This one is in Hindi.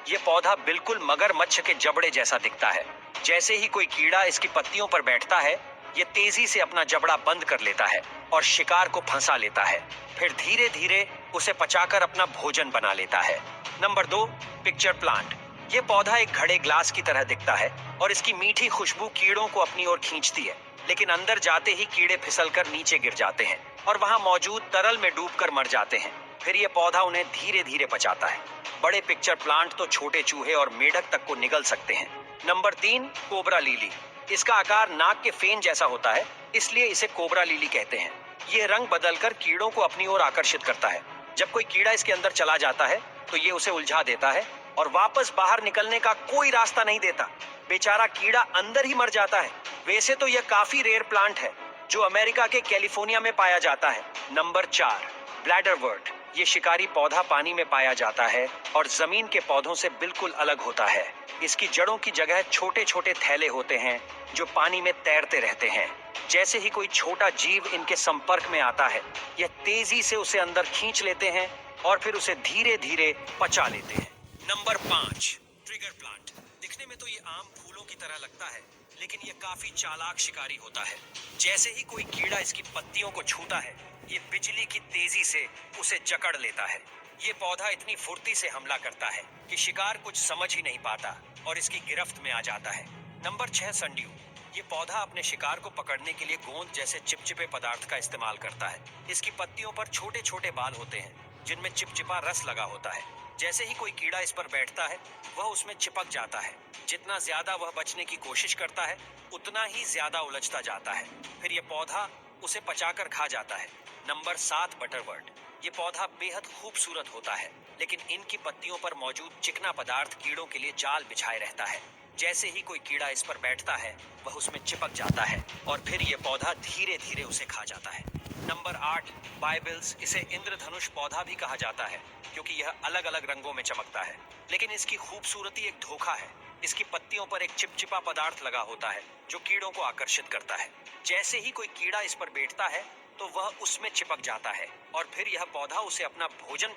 ये पौधा बिल्कुल मगरमच्छ के जबड़े जैसा दिखता है। जैसे ही कोई कीड़ा इसकी पत्तियों पर बैठता है, ये तेजी से अपना जबड़ा बंद कर लेता है और शिकार को फंसा लेता है। फिर धीरे धीरे उसे पचाकर अपना भोजन बना लेता है। Number 2, pitcher plant. ये पौधा एक घड़े ग्लास की तरह दिखता है और इसकी मीठी खुशबू कीड़ों को अपनी ओर खींचती है। लेकिन अंदर जाते ही कीड़े फिसलकर नीचे गिर जाते हैं और वहां मौजूद तरल में डूबकर मर जाते हैं। फिर यह पौधा उन्हें धीरे धीरे पचाता है। बड़े पिक्चर प्लांट तो छोटे चूहे और मेढक तक को निगल सकते हैं। Number 3, cobra lily. इसका आकार नाक के फेन जैसा होता है, इसलिए इसे कोबरा लिली कहते हैं। यह रंग बदलकर कीड़ों को अपनी ओर आकर्षित करता है। जब कोई कीड़ा इसके अंदर चला जाता है तो ये उसे उलझा देता है और वापस बाहर निकलने का कोई रास्ता नहीं देता। बेचारा कीड़ा अंदर ही मर जाता है। वैसे तो यह काफी रेयर प्लांट है जो अमेरिका के कैलिफोर्निया में पाया जाता है। नंबर 4, ब्लैडरवर्ट। ये शिकारी पौधा पानी में पाया जाता है और जमीन के पौधों से बिल्कुल अलग होता है। इसकी जड़ों की जगह छोटे छोटे थैले होते हैं जो पानी में तैरते रहते हैं। जैसे ही कोई छोटा जीव इनके संपर्क में आता है, यह तेजी से उसे अंदर खींच लेते हैं और फिर उसे धीरे धीरे पचा लेते हैं। Number 5, trigger plant. दिखने में तो ये आम फूलों की तरह लगता है, लेकिन ये काफी चालाक शिकारी होता है। जैसे ही कोई कीड़ा इसकी पत्तियों को छूता है, ये बिजली की तेजी से उसे जकड़ लेता है। ये पौधा इतनी फुर्ती से हमला करता है कि शिकार कुछ समझ ही नहीं पाता और इसकी गिरफ्त में आ जाता है। Number 6, sundew. ये पौधा अपने शिकार को पकड़ने के लिए गोंद जैसे चिपचिपे पदार्थ का इस्तेमाल करता है। इसकी पत्तियों पर छोटे छोटे बाल होते हैं जिनमें चिपचिपा रस लगा होता है। जैसे ही कोई कीड़ा इस पर बैठता है, वह उसमें चिपक जाता है। जितना ज्यादा वह बचने की कोशिश करता है, उतना ही ज्यादा उलझता जाता है। फिर यह पौधा उसे पचाकर खा जाता है। Number 7, butterwort. ये पौधा बेहद खूबसूरत होता है, लेकिन इनकी पत्तियों पर मौजूद चिकना पदार्थ कीड़ों के लिए जाल बिछाए रहता है। जैसे ही कोई कीड़ा इस पर बैठता है, वह उसमें चिपक जाता है और फिर यह पौधा धीरे धीरे उसे खा जाता है। Number 8, Bibles. इसे इंद्रधनुष पौधा भी कहा जाता है क्योंकि यह अलग अलग रंगों में चमकता है, लेकिन इसकी खूबसूरती एक धोखा है। इसकी पत्तियों पर एक चिपचिपा पदार्थ लगा होता है जो कीड़ों को आकर्षित करता है। जैसे ही कोई कीड़ा इस पर बैठता है तो वह उसमें चिपक जाता है और फिर यह पौधा उसे अपना भोजन